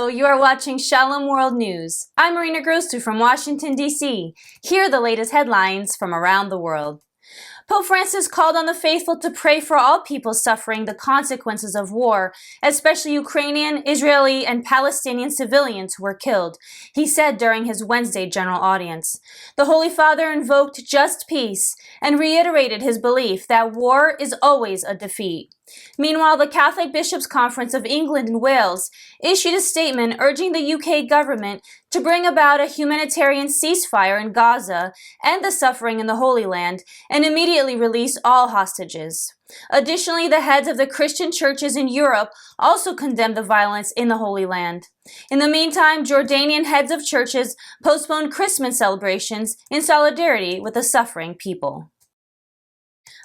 Hello, you are watching Shalom World News. I'm Marina Grostu from Washington, D.C. Here are the latest headlines from around the world. Pope Francis called on the faithful to pray for all people suffering the consequences of war, especially Ukrainian, Israeli, and Palestinian civilians who were killed, he said during his Wednesday general audience. The Holy Father invoked just peace and reiterated his belief that war is always a defeat. Meanwhile, the Catholic Bishops' Conference of England and Wales issued a statement urging the UK government to bring about a humanitarian ceasefire in Gaza, end the suffering in the Holy Land, and immediately release all hostages. Additionally, the heads of the Christian churches in Europe also condemned the violence in the Holy Land. In the meantime, Jordanian heads of churches postponed Christmas celebrations in solidarity with the suffering people.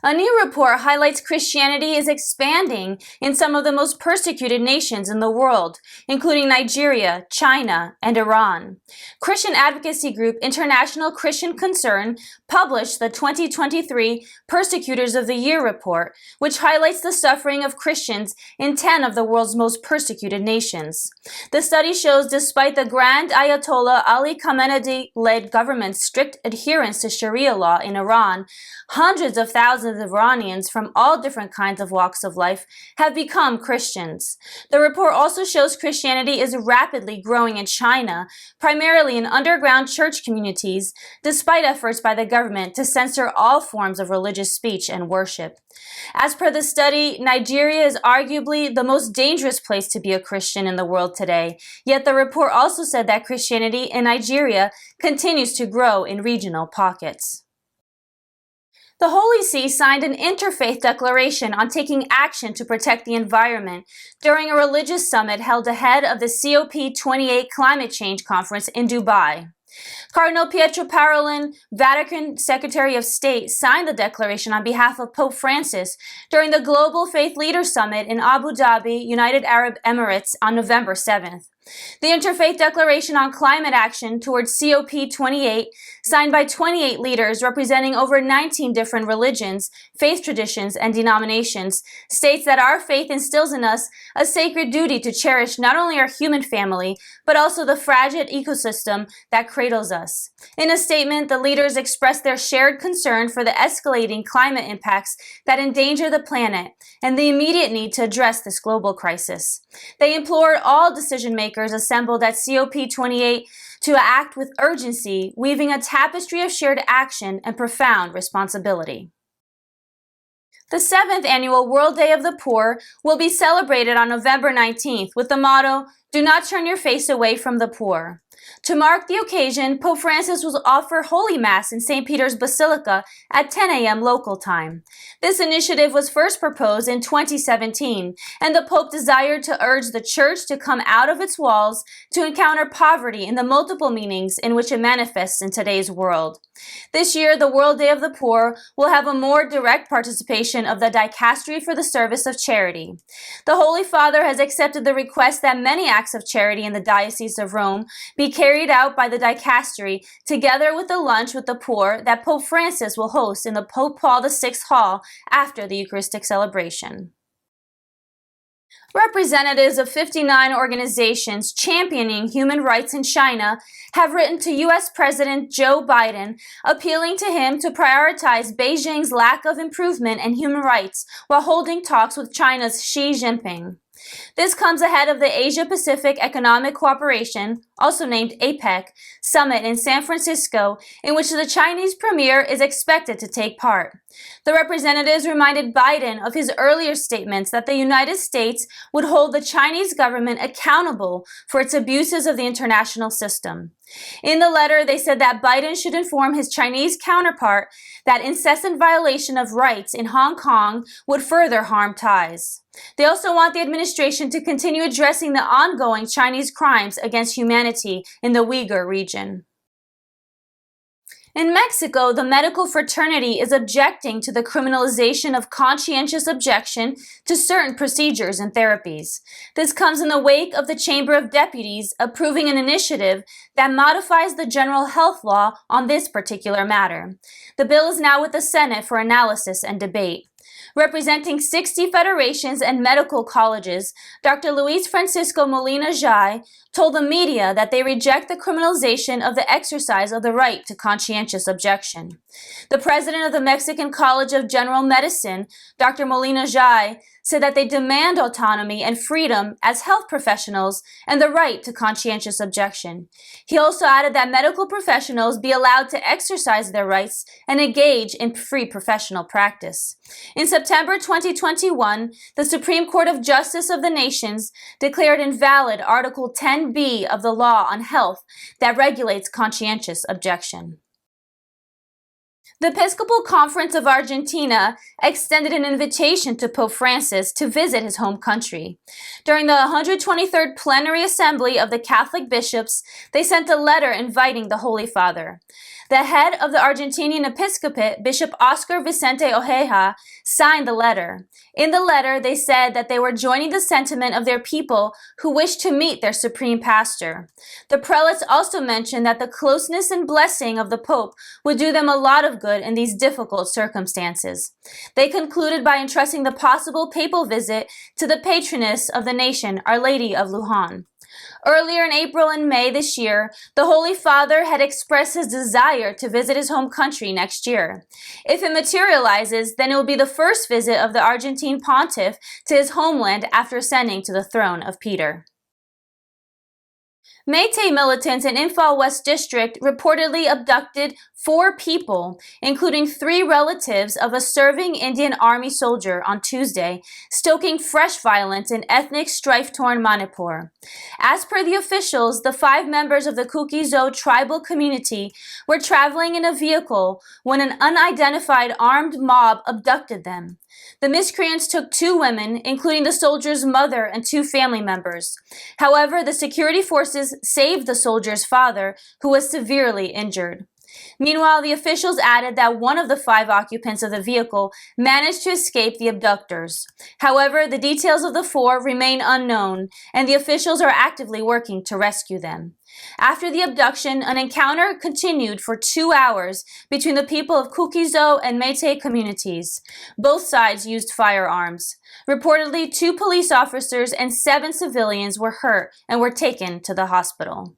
A new report highlights Christianity is expanding in some of the most persecuted nations in the world, including Nigeria, China, and Iran. Christian advocacy group International Christian Concern published the 2023 Persecutors of the Year report, which highlights the suffering of Christians in 10 of the world's most persecuted nations. The study shows despite the Grand Ayatollah Ali Khamenei-led government's strict adherence to Sharia law in Iran, hundreds of thousands of Iranians from all different kinds of walks of life have become Christians. The report also shows Christianity is rapidly growing in China, primarily in underground church communities, despite efforts by the government to censor all forms of religious speech and worship. As per the study, Nigeria is arguably the most dangerous place to be a Christian in the world today, yet the report also said that Christianity in Nigeria continues to grow in regional pockets. The Holy See signed an interfaith declaration on taking action to protect the environment during a religious summit held ahead of the COP28 climate change conference in Dubai. Cardinal Pietro Parolin, Vatican Secretary of State, signed the declaration on behalf of Pope Francis during the Global Faith Leaders Summit in Abu Dhabi, United Arab Emirates on November 7th. The Interfaith Declaration on Climate Action towards COP28, signed by 28 leaders representing over 19 different religions, faith traditions, and denominations, states that our faith instills in us a sacred duty to cherish not only our human family, but also the fragile ecosystem that cradles us. In a statement, the leaders expressed their shared concern for the escalating climate impacts that endanger the planet and the immediate need to address this global crisis. They implored all decision makers assembled at COP28 to act with urgency, weaving a tapestry of shared action and profound responsibility. The 7th annual World Day of the Poor will be celebrated on November 19th with the motto, "Do not turn your face away from the poor." To mark the occasion, Pope Francis will offer Holy Mass in St. Peter's Basilica at 10 a.m. local time. This initiative was first proposed in 2017, and the Pope desired to urge the Church to come out of its walls to encounter poverty in the multiple meanings in which it manifests in today's world. This year, the World Day of the Poor will have a more direct participation of the Dicastery for the Service of Charity. The Holy Father has accepted the request that many acts of charity in the Diocese of Rome be carried out by the Dicastery, together with the lunch with the poor that Pope Francis will host in the Pope Paul VI Hall after the Eucharistic celebration. Representatives of 59 organizations championing human rights in China have written to U.S. President Joe Biden, appealing to him to prioritize Beijing's lack of improvement in human rights while holding talks with China's Xi Jinping. This comes ahead of the Asia-Pacific Economic Cooperation, also named APEC, summit in San Francisco, in which the Chinese premier is expected to take part. The representatives reminded Biden of his earlier statements that the United States would hold the Chinese government accountable for its abuses of the international system. In the letter, they said that Biden should inform his Chinese counterpart that incessant violation of rights in Hong Kong would further harm ties. They also want the administration to continue addressing the ongoing Chinese crimes against humanity in the Uyghur region. In Mexico, the medical fraternity is objecting to the criminalization of conscientious objection to certain procedures and therapies. This comes in the wake of the Chamber of Deputies approving an initiative that modifies the general health law on this particular matter. The bill is now with the Senate for analysis and debate. Representing 60 federations and medical colleges, Dr. Luis Francisco Molina-Jai told the media that they reject the criminalization of the exercise of the right to conscientious objection. The president of the Mexican College of General Medicine, Dr. Molina-Jai, said that they demand autonomy and freedom as health professionals and the right to conscientious objection. He also added that medical professionals be allowed to exercise their rights and engage in free professional practice. In September 2021, the Supreme Court of Justice of the Nations declared invalid Article 10b of the law on health that regulates conscientious objection. The Episcopal Conference of Argentina extended an invitation to Pope Francis to visit his home country. During the 123rd Plenary Assembly of the Catholic Bishops, they sent a letter inviting the Holy Father. The head of the Argentinian Episcopate, Bishop Oscar Vicente Ojeda, signed the letter. In the letter, they said that they were joining the sentiment of their people who wished to meet their supreme pastor. The prelates also mentioned that the closeness and blessing of the Pope would do them a lot of good in these difficult circumstances. They concluded by entrusting the possible papal visit to the patroness of the nation, Our Lady of Lujan. Earlier in April and May this year, the Holy Father had expressed his desire to visit his home country next year. If it materializes, then it will be the first visit of the Argentine pontiff to his homeland after ascending to the throne of Peter. Métis militants in Imphal West District reportedly abducted 4 people, including 3 relatives of a serving Indian Army soldier on Tuesday, stoking fresh violence in ethnic strife-torn Manipur. As per the officials, the 5 members of the Kuki-Zo tribal community were traveling in a vehicle when an unidentified armed mob abducted them. The miscreants took 2 women, including the soldier's mother and 2 family members. However, the security forces saved the soldier's father, who was severely injured. Meanwhile, the officials added that one of the 5 occupants of the vehicle managed to escape the abductors. However, the details of the 4 remain unknown, and the officials are actively working to rescue them. After the abduction, an encounter continued for 2 hours between the people of Kuki-Zo and Métis communities. Both sides used firearms. Reportedly, 2 police officers and 7 civilians were hurt and were taken to the hospital.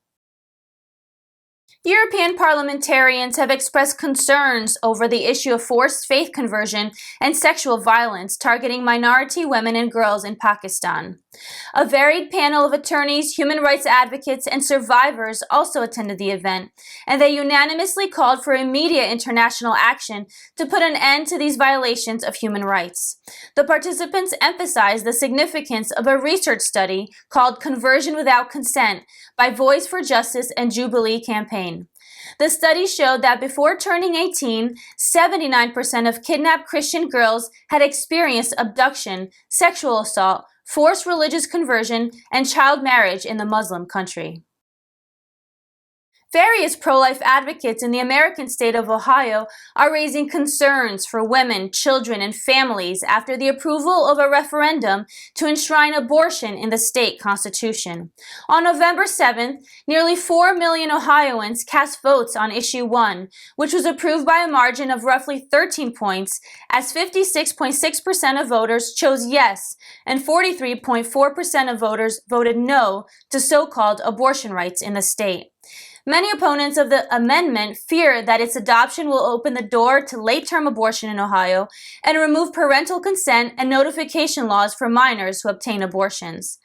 European parliamentarians have expressed concerns over the issue of forced faith conversion and sexual violence targeting minority women and girls in Pakistan. A varied panel of attorneys, human rights advocates, and survivors also attended the event, and they unanimously called for immediate international action to put an end to these violations of human rights. The participants emphasized the significance of a research study called Conversion Without Consent by Voice for Justice and Jubilee Campaign. The study showed that before turning 18, 79% of kidnapped Christian girls had experienced abduction, sexual assault, forced religious conversion, and child marriage in the Muslim country. Various pro-life advocates in the American state of Ohio are raising concerns for women, children, and families after the approval of a referendum to enshrine abortion in the state constitution. On November 7th, nearly 4 million Ohioans cast votes on Issue 1, which was approved by a margin of roughly 13 points, as 56.6% of voters chose yes, and 43.4% of voters voted no to so-called abortion rights in the state. Many opponents of the amendment fear that its adoption will open the door to late-term abortion in Ohio and remove parental consent and notification laws for minors who obtain abortions.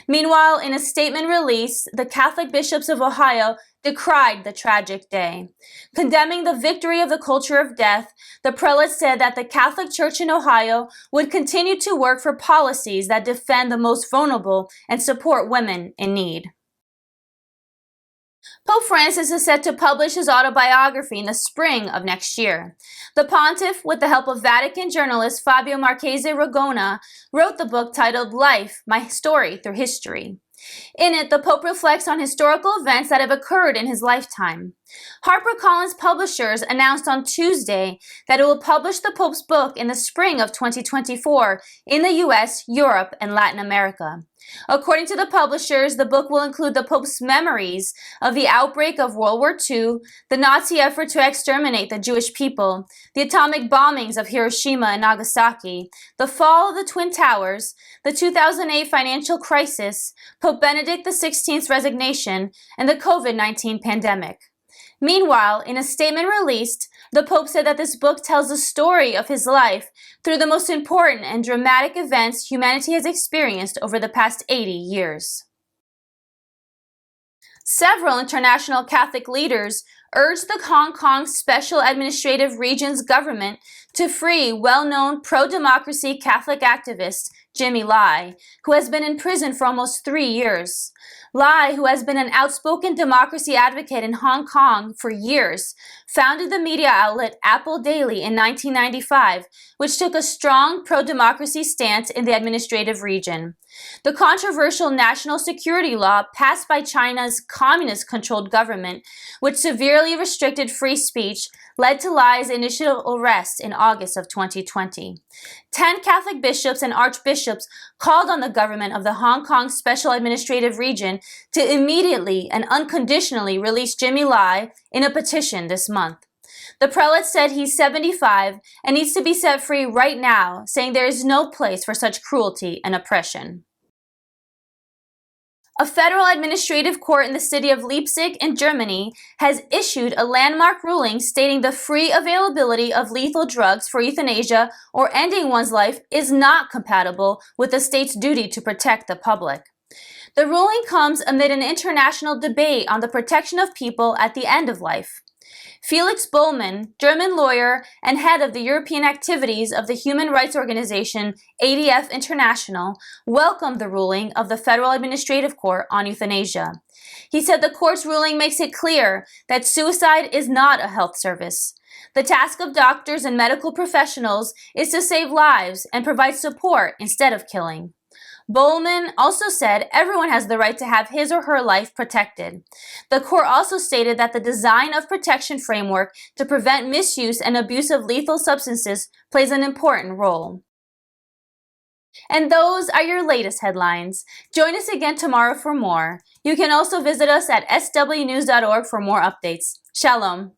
Meanwhile, in a statement released, the Catholic bishops of Ohio decried the tragic day. Condemning the victory of the culture of death, the prelates said that the Catholic Church in Ohio would continue to work for policies that defend the most vulnerable and support women in need. Pope Francis is set to publish his autobiography in the spring of next year. The pontiff, with the help of Vatican journalist Fabio Marchese Ragona, wrote the book titled Life, My Story Through History. In it, the Pope reflects on historical events that have occurred in his lifetime. HarperCollins Publishers announced on Tuesday that it will publish the Pope's book in the spring of 2024 in the US, Europe, and Latin America. According to the publishers, the book will include the Pope's memories of the outbreak of World War II, the Nazi effort to exterminate the Jewish people, the atomic bombings of Hiroshima and Nagasaki, the fall of the Twin Towers, the 2008 financial crisis, Pope Benedict XVI's resignation, and the COVID-19 pandemic. Meanwhile, in a statement released, the Pope said that this book tells the story of his life through the most important and dramatic events humanity has experienced over the past 80 years. Several international Catholic leaders urged the Hong Kong Special Administrative Region's government to free well-known pro-democracy Catholic activist Jimmy Lai, who has been in prison for almost 3 years. Lai, who has been an outspoken democracy advocate in Hong Kong for years, founded the media outlet Apple Daily in 1995, which took a strong pro-democracy stance in the administrative region. The controversial national security law passed by China's communist-controlled government, which severely restricted free speech, led to Lai's initial arrest in August of 2020. 10 Catholic bishops and archbishops called on the government of the Hong Kong Special Administrative Region to immediately and unconditionally release Jimmy Lai in a petition this month. The prelate said he's 75 and needs to be set free right now, saying there is no place for such cruelty and oppression. A federal administrative court in the city of Leipzig in Germany has issued a landmark ruling stating the free availability of lethal drugs for euthanasia or ending one's life is not compatible with the state's duty to protect the public. The ruling comes amid an international debate on the protection of people at the end of life. Felix Bohlmann, German lawyer and head of the European activities of the human rights organization ADF International, welcomed the ruling of the Federal Administrative Court on euthanasia. He said the court's ruling makes it clear that suicide is not a health service. The task of doctors and medical professionals is to save lives and provide support instead of killing. Bohlmann also said everyone has the right to have his or her life protected. The court also stated that the design of protection framework to prevent misuse and abuse of lethal substances plays an important role. And those are your latest headlines. Join us again tomorrow for more. You can also visit us at swnews.org for more updates. Shalom.